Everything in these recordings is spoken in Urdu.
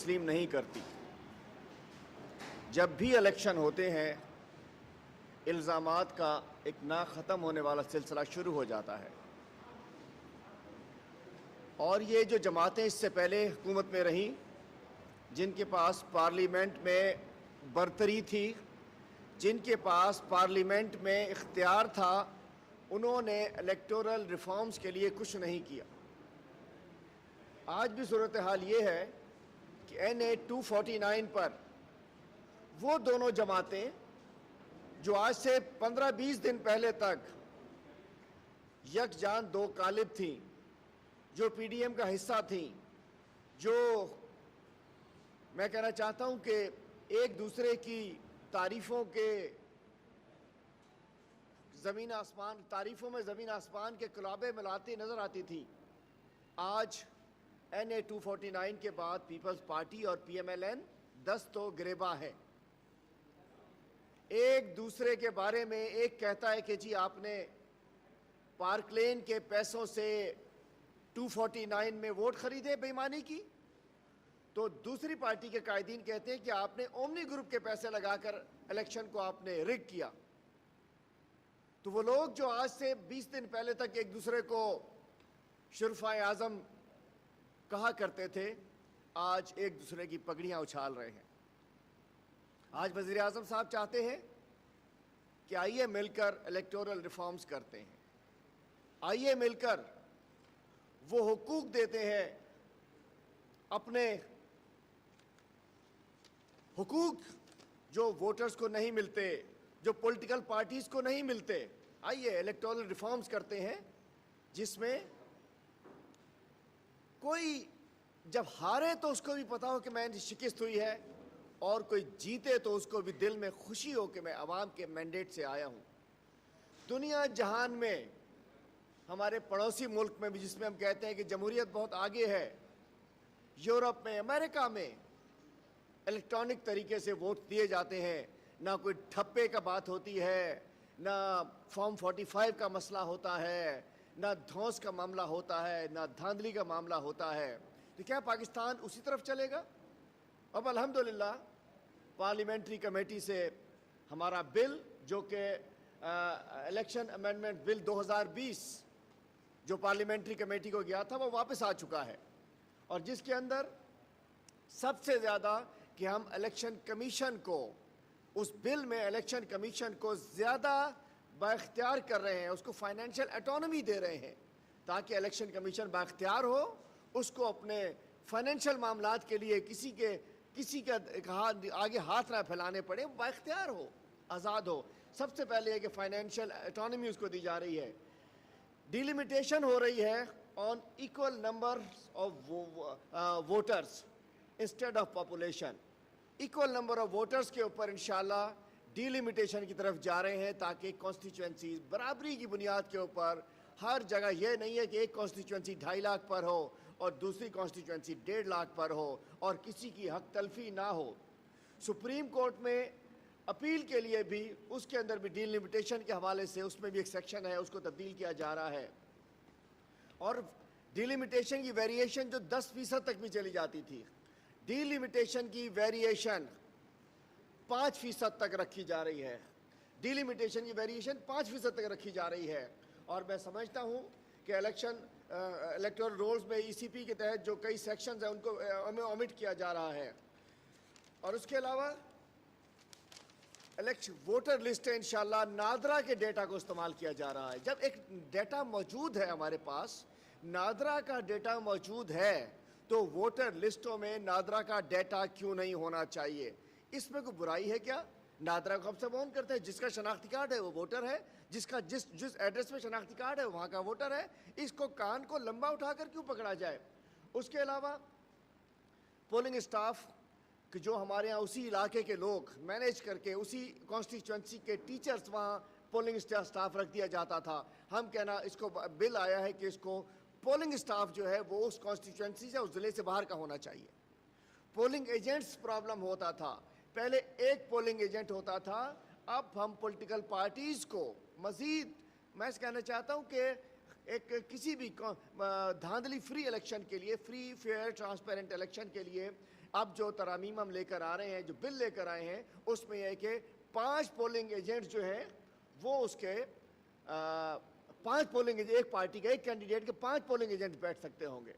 تسلیم نہیں کرتی۔ جب بھی الیکشن ہوتے ہیں الزامات کا ایک نہ ختم ہونے والا سلسلہ شروع ہو جاتا ہے، اور یہ جو جماعتیں اس سے پہلے حکومت میں رہیں، جن کے پاس پارلیمنٹ میں برتری تھی، جن کے پاس پارلیمنٹ میں اختیار تھا، انہوں نے الیکٹورل ریفارمز کے لیے کچھ نہیں کیا۔ آج بھی صورتحال یہ ہے کہ NA 249 پر وہ دونوں جماعتیں جو آج سے 15-20 دن پہلے تک یکجان دو قالب تھیں، جو PDM کا حصہ تھیں، جو میں کہنا چاہتا ہوں کہ ایک دوسرے کی تعریفوں میں زمین آسمان کے کلابے ملاتی نظر آتی تھی، آج NA 249 کے بعد پیپلز پارٹی اور PMLN دست و گریباں ہے۔ ایک دوسرے کے بارے میں ایک کہتا ہے کہ جی آپ نے پارک لین کے پیسوں سے 249 میں ووٹ خریدے، بے ایمانی کی، تو دوسری پارٹی کے قائدین کہتے ہیں کہ آپ نے اومنی گروپ کے پیسے لگا کر الیکشن کو آپ نے رگ کیا۔ تو وہ لوگ جو آج سے 20 دن پہلے تک ایک دوسرے کو شرفائے اعظم کہا کرتے تھے، آج ایک دوسرے کی پگڑیاں اچھال رہے ہیں۔ آج وزیر اعظم صاحب چاہتے ہیں کہ آئیے مل کر الیکٹورل ریفارمز کرتے ہیں، آئیے مل کر وہ حقوق دیتے ہیں، اپنے حقوق جو ووٹرز کو نہیں ملتے، جو پولیٹیکل پارٹیز کو نہیں ملتے، آئیے الیکٹورل ریفارمز کرتے ہیں، جس میں کوئی جب ہارے تو اس کو بھی پتا ہو کہ میں شکست ہوئی ہے، اور کوئی جیتے تو اس کو بھی دل میں خوشی ہو کہ میں عوام کے مینڈیٹ سے آیا ہوں۔ دنیا جہان میں، ہمارے پڑوسی ملک میں بھی، جس میں ہم کہتے ہیں کہ جمہوریت بہت آگے ہے، یورپ میں، امریکہ میں الیکٹرانک طریقے سے ووٹ دیے جاتے ہیں، نہ کوئی ٹھپے کا بات ہوتی ہے، نہ فارم 45 کا مسئلہ ہوتا ہے، نہ دھونس کا معاملہ ہوتا ہے، نہ دھاندلی کا معاملہ ہوتا ہے۔ تو کیا پاکستان اسی طرف چلے گا؟ اب الحمدللہ پارلیمنٹری کمیٹی سے ہمارا بل، جو کہ الیکشن امینڈمنٹ بل 2020 جو پارلیمنٹری کمیٹی کو گیا تھا، وہ واپس آ چکا ہے، اور جس کے اندر سب سے زیادہ کہ ہم الیکشن کمیشن کو، اس بل میں الیکشن کمیشن کو زیادہ بااختیار کر رہے ہیں، اس کو فائنینشیل اٹانومی دے رہے ہیں، تاکہ الیکشن کمیشن بااختیار ہو، اس کو اپنے فائنینشیل معاملات کے لیے کسی کا آگے ہاتھ نہ پھیلانے پڑے، بااختیار ہو، آزاد ہو۔ سب سے پہلے ہے کہ فائنینشیل اٹانومی اس کو دی جا رہی ہے، ڈیلیمیٹیشن ہو رہی ہے on equal number of voters instead of population, equal number of voters کے اوپر انشاءاللہ ڈیلیمیٹیشن کی طرف جا رہے ہیں، تاکہ کانسٹیچوئنسیز برابری کی بنیاد کے اوپر، ہر جگہ یہ نہیں ہے کہ ایک کانسٹیچوئنسی 2.5 لاکھ پر ہو اور دوسری کانسٹیچوئنسی 1.5 لاکھ پر ہو، اور کسی کی حق تلفی نہ ہو۔ سپریم کورٹ میں اپیل کے لیے بھی، اس کے اندر بھی ڈیلیمیٹیشن کے حوالے سے اس میں بھی ایک سیکشن ہے، اس کو تبدیل کیا جا رہا ہے، اور ڈیلیمیٹیشن کی ویریشن جو 10% تک بھی چلی جاتی تھی، ڈیلیمیٹیشن کی ویریشن 5% تک رکھی جا رہی ہے، ڈیلیمیٹیشن کی ویریشن 5% تک رکھی جا رہی ہے۔ اور میں سمجھتا ہوں کہ الیکٹورل رولز میں ECP کے تحت جو کئی سیکشنز ہیں ان کو ہمیں اومٹ کیا جا رہا ہے، اور اس کے علاوہ ووٹر لسٹ انشاءاللہ نادرا کے ڈیٹا کو استعمال کیا جا رہا ہے۔ جب ایک ڈیٹا موجود ہے ہمارے پاس، نادرا کا ڈیٹا موجود ہے، تو ووٹر لسٹوں میں نادرا کا ڈیٹا کیوں نہیں ہونا چاہیے؟ اس میں کوئی برائی ہے کیا؟ نادرا کو ہم سب اون کرتے ہیں، جس کا شناختی کارڈ ہے وہ ووٹر ہے، جس ایڈریس میں شناختی کارڈ ہے وہاں کا ووٹر ہے، اس کو کان کو لمبا اٹھا کر کیوں پکڑا جائے؟ اس کے علاوہ پولنگ اسٹاف کہ جو ہمارے ہاں اسی علاقے کے لوگ مینیج کر کے، اسی کانسٹیچوئنسی کے ٹیچرز وہاں پولنگ اسٹاف رکھ دیا جاتا تھا، ہم کہنا اس کو بل آیا ہے کہ اس کو پولنگ اسٹاف جو ہے وہ اس کانسٹیچوئنسی سے، اس ضلع سے باہر کا ہونا چاہیے۔ پولنگ ایجنٹس پرابلم ہوتا تھا، پہلے ایک پولنگ ایجنٹ ہوتا تھا، اب ہم پولیٹیکل پارٹیز کو مزید، میں کہنا چاہتا ہوں کہ ایک کسی بھی دھاندلی فری الیکشن کے لیے، فری فیئر ٹرانسپیرنٹ الیکشن کے لیے اب جو ترامیم ہم لے کر آ رہے ہیں, جو بل لے کر آئے ہیں, اس میں یہ ہے کہ 5 پولنگ ایجنٹ جو ہیں وہ اس کے 5 پولنگ ایجنٹ, ایک پارٹی کا ایک کینڈیڈیٹ کے 5 پولنگ ایجنٹ بیٹھ سکتے ہوں گے.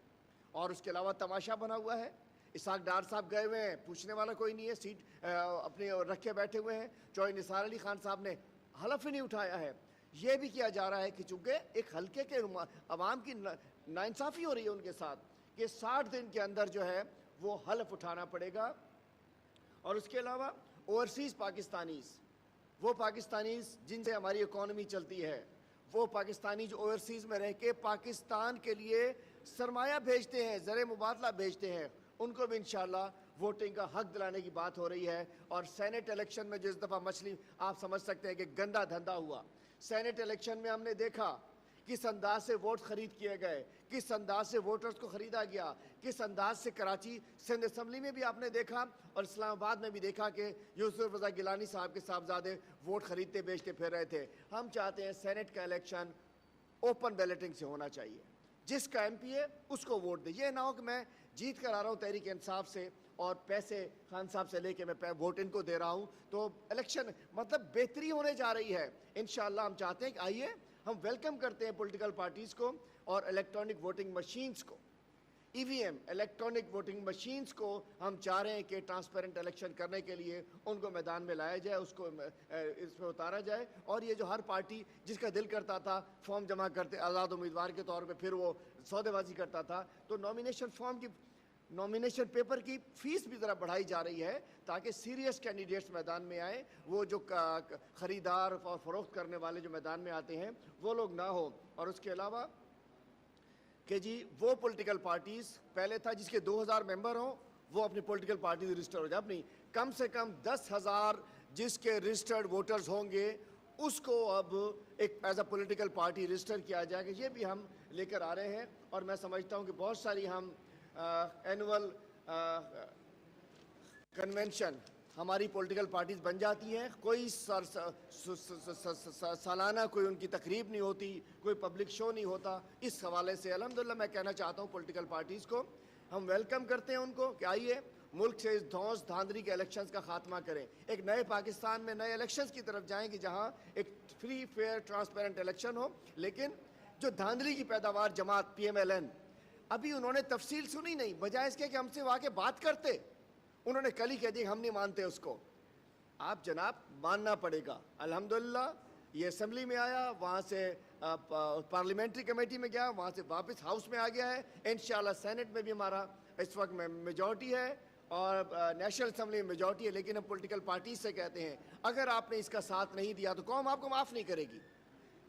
اور اس کے علاوہ تماشا بنا ہوا ہے, اسحاق ڈار صاحب گئے ہوئے ہیں, پوچھنے والا کوئی نہیں ہے, سیٹ اپنے رکھے بیٹھے ہوئے ہیں. چوہے نثار علی خان صاحب نے حلف ہی نہیں اٹھایا ہے. یہ بھی کیا جا رہا ہے کہ چونکہ ایک حلقے کے عوام کی ناانصافی ہو رہی ہے ان کے ساتھ, کہ 60 دن کے اندر جو ہے وہ حلف اٹھانا پڑے گا. اور اس کے علاوہ اوورسیز پاکستانیز, وہ پاکستانیز جن سے ہماری اکانومی چلتی ہے, وہ پاکستانی جو اوورسیز میں رہ کے پاکستان کے لیے سرمایہ بھیجتے ہیں, زر مبادلہ بھیجتے ہیں, ان کو بھی انشاءاللہ ووٹنگ کا حق دلانے کی بات ہو رہی ہے. اور سینٹ الیکشن میں جس دفعہ مچھلی, آپ سمجھ سکتے ہیں کہ گندا دھندا ہوا. سینٹ الیکشن میں ہم نے دیکھا کس انداز سے ووٹ خرید کیے گئے, کس انداز سے ووٹرز کو خریدا گیا, کس انداز سے کراچی سندھ اسمبلی میں بھی آپ نے دیکھا اور اسلام آباد میں بھی دیکھا کہ یوسف رضا گیلانی صاحب کے صاحبزادے ووٹ خریدتے بیچتے پھر رہے تھے. ہم چاہتے ہیں سینٹ کا الیکشن اوپن بیلٹنگ سے ہونا چاہیے, جس کا ایم پی ہے اس کو ووٹ دے. یہ نہ ہو کہ میں جیت کر آ رہا ہوں تحریک انصاف سے اور پیسے خان صاحب سے لے کے میں ووٹ ان کو دے رہا ہوں, تو الیکشن مطلب بہتری ہونے جا رہی ہے. انشاءاللہ ہم چاہتے ہیں کہ آئیے, ہم ویلکم کرتے ہیں پولیٹیکل پارٹیز کو اور الیکٹرانک ووٹنگ مشینز کو, ای وی ایم الیکٹرانک ووٹنگ مشینز کو ہم چاہ رہے ہیں کہ ٹرانسپیرنٹ الیکشن کرنے کے لیے ان کو میدان میں لایا جائے, اس کو اس میں اتارا جائے. اور یہ جو ہر پارٹی جس کا دل کرتا تھا فارم جمع کرتے آزاد امیدوار کے طور پہ, پھر وہ سودے بازی کرتا تھا, تو نامینیشن پیپر کی فیس بھی ذرا بڑھائی جا رہی ہے تاکہ سیریس کینڈیڈیٹس میدان میں آئیں. وہ جو خریدار اور فروخت کرنے والے جو میدان میں آتے ہیں وہ لوگ نہ ہوں. اور اس کے علاوہ کہ جی وہ پولیٹیکل پارٹیز, پہلے تھا جس کے 2000 ممبر ہوں وہ اپنی پولیٹیکل پارٹیز رجسٹر ہو جائے, اپنی کم سے کم 10,000 جس کے رجسٹرڈ ووٹرز ہوں گے اس کو اب ایک as a political party register کیا جائے گا. یہ بھی ہم لے کر آ رہے ہیں اور میں سمجھتا ہوں کہ بہت ساری ہم اینول کنونشن ہماری پولیٹیکل پارٹیز بن جاتی ہیں, کوئی سالانہ کوئی ان کی تقریب نہیں ہوتی, کوئی پبلک شو نہیں ہوتا. اس حوالے سے الحمدللہ میں کہنا چاہتا ہوں پولیٹیکل پارٹیز کو ہم ویلکم کرتے ہیں ان کو کہ آئیے ملک سے اس دھونس دھاندلی کے الیکشنز کا خاتمہ کریں, ایک نئے پاکستان میں نئے الیکشنز کی طرف جائیں کہ جہاں ایک فری فیئر ٹرانسپیرنٹ الیکشن ہو. لیکن جو دھاندلی کی پیداوار جماعت پی ایم ایل این, ابھی انہوں نے تفصیل سنی نہیں, بجائے اس کے کہ ہم سے وہاں کے بات کرتے, انہوں نے کل ہی کہہ دیا ہم نہیں مانتے اس کو. آپ جناب ماننا پڑے گا. الحمدللہ یہ اسمبلی میں آیا, وہاں سے پارلیمنٹری کمیٹی میں گیا, وہاں سے واپس ہاؤس میں آ گیا ہے. انشاءاللہ سینٹ میں بھی ہمارا اس وقت میں میجورٹی ہے اور نیشنل اسمبلی میں میجورٹی ہے. لیکن ہم پولیٹیکل پارٹیز سے کہتے ہیں اگر آپ نے اس کا ساتھ نہیں دیا تو قوم آپ کو معاف نہیں کرے گی.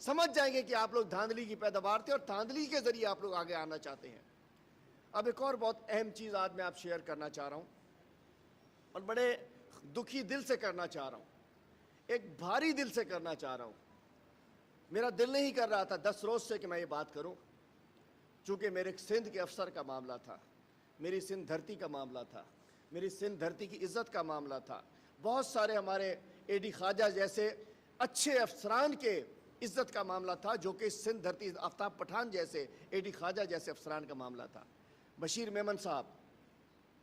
سمجھ جائیں گے کہ آپ لوگ دھاندلی کی پیداوار تھے اور دھاندلی کے ذریعے آپ لوگ آگے آنا چاہتے ہیں. اب ایک اور بہت اہم چیز آج میں آپ شیئر کرنا چاہ رہا ہوں اور بڑے دکھی دل سے کرنا چاہ رہا ہوں, ایک بھاری دل سے کرنا چاہ رہا ہوں. میرا دل نہیں کر رہا تھا 10 روز سے کہ میں یہ بات کروں, چونکہ میرے سندھ کے افسر کا معاملہ تھا, میری سندھ دھرتی کا معاملہ تھا, میری سندھ دھرتی کی عزت کا معاملہ تھا. بہت سارے ہمارے اے ڈی خواجہ جیسے اچھے افسران کے عزت کا معاملہ تھا, جو کہ سندھ دھرتی, آفتاب پٹھان جیسے اے ڈی خواجہ جیسے افسران کا معاملہ تھا. بشیر میمن صاحب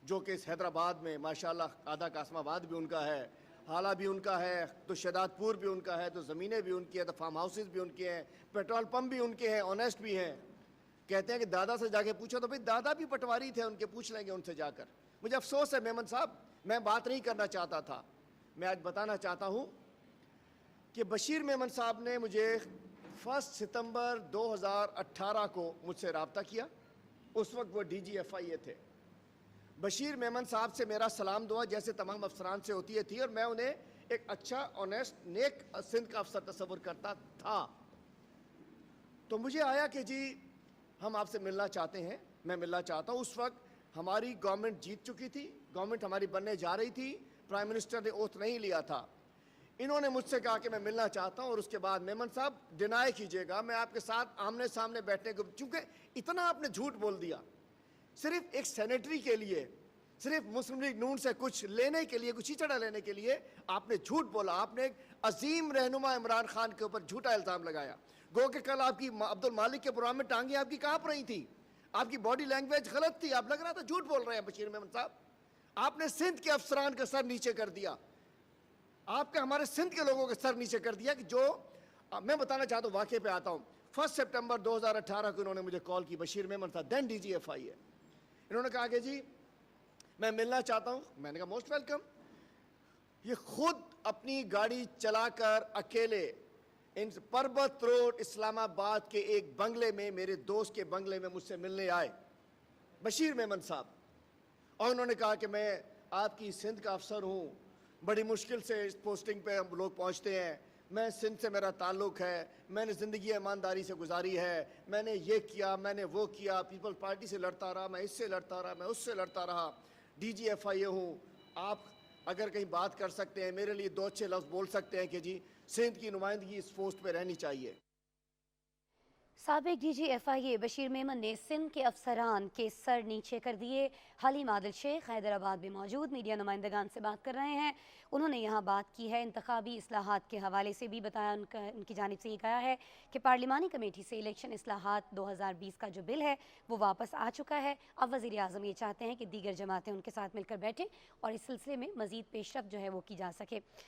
جو کہ اس حیدرآباد میں ماشاءاللہ آدھا قاسم آباد بھی ان کا ہے, حالہ بھی ان کا ہے, تو شہداد پور بھی ان کا ہے, تو زمینیں بھی ان کی ہیں, تو فارم ہاؤسز بھی ان کے ہیں, پیٹرول پمپ بھی ان کے ہیں, آنیسٹ بھی ہیں. کہتے ہیں کہ دادا سے جا کے پوچھو, تو بھئی دادا بھی پٹواری تھے ان کے, پوچھ لیں گے ان سے جا کر. مجھے افسوس ہے میمن صاحب, میں بات نہیں کرنا چاہتا تھا. میں آج بتانا چاہتا ہوں کہ بشیر میمن صاحب نے مجھے 1 ستمبر 2018 کو مجھ سے رابطہ کیا. اس وقت وہ ڈی جی ایف آئی اے تھے. بشیر میمن صاحب سے میرا سلام دعا جیسے تمام افسران سے ہوتی ہے تھی, اور میں انہیں ایک اچھا آنیسٹ نیک سندھ کا افسر تصور کرتا تھا. تو مجھے آیا کہ جی ہم آپ سے ملنا چاہتے ہیں, میں ملنا چاہتا ہوں. اس وقت ہماری گورنمنٹ جیت چکی تھی, گورنمنٹ ہماری بننے جا رہی تھی, پرائم منسٹر نے اوتھ نہیں لیا تھا. انہوں نے مجھ سے کہا کہ میں ملنا چاہتا ہوں, اور اس کے بعد میمن صاحب ڈینائی کیجئے گا, میں آپ کے ساتھ آمنے سامنے بیٹھنے کو, چونکہ اتنا آپ نے جھوٹ بول دیا. صرف ایک سینیٹری کے لیے, صرف مسلم لیگ نون سے کچھ لینے کے لیے, کچھ چیچڑا لینے کے لیے آپ نے جھوٹ بولا. آپ نے ایک عظیم رہنما عمران خان کے اوپر جھوٹا الزام لگایا. گو کہ کل آپ کی عبد المالک کے پروگرام میں ٹانگیں آپ کی کانپ رہی تھی, آپ کی باڈی لینگویج غلط تھی, آپ لگ رہا تھا جھوٹ بول رہے ہیں بشیر میمن صاحب. آپ نے سندھ کے افسران کا سر نیچے کر دیا, آپ نے ہمارے سندھ کے لوگوں کا سر نیچے کر دیا کہ جو میں بتانا چاہتا ہوں, واقعے پہ آتا ہوں. 1 سپٹمبر 2018 کو انہوں نے مجھے کال کی, بشیر میمن تھا دین ڈی جی ایف آئی ہے. انہوں نے کہا کہ جی میں ملنا چاہتا ہوں. میں نے کہا موسٹ ویلکم. یہ خود اپنی گاڑی چلا کر اکیلے پربت روڈ اسلام آباد کے ایک بنگلے میں, میرے دوست کے بنگلے میں مجھ سے ملنے آئے بشیر میمن صاحب, اور انہوں نے کہا کہ میں آپ کی سندھ کا افسر ہوں, بڑی مشکل سے اس پوسٹنگ پہ ہم لوگ پہنچتے ہیں, میں سندھ سے میرا تعلق ہے, میں نے زندگی ایمانداری سے گزاری ہے, میں نے یہ کیا, میں نے وہ کیا, پیپل پارٹی سے لڑتا رہا, میں اس سے لڑتا رہا, میں اس سے لڑتا رہا, ڈی جی ایف آئی اے ہوں. آپ اگر کہیں بات کر سکتے ہیں, میرے لیے 2 اچھے لفظ بول سکتے ہیں کہ جی سندھ کی نمائندگی اس پوسٹ پہ رہنی چاہیے. سابق ڈی جی ایف آئی اے بشیر میمن نے سندھ کے افسران کے سر نیچے کر دیے. حلیم عادل شیخ حیدرآباد میں موجود میڈیا نمائندگان سے بات کر رہے ہیں. انہوں نے یہاں بات کی ہے, انتخابی اصلاحات کے حوالے سے بھی بتایا. ان کی جانب سے یہ کہا ہے کہ پارلیمانی کمیٹی سے الیکشن اصلاحات 2020 کا جو بل ہے وہ واپس آ چکا ہے. اب وزیر اعظم یہ چاہتے ہیں کہ دیگر جماعتیں ان کے ساتھ مل کر بیٹھیں اور اس سلسلے میں مزید پیش رفت جو ہے وہ کی جا سکے.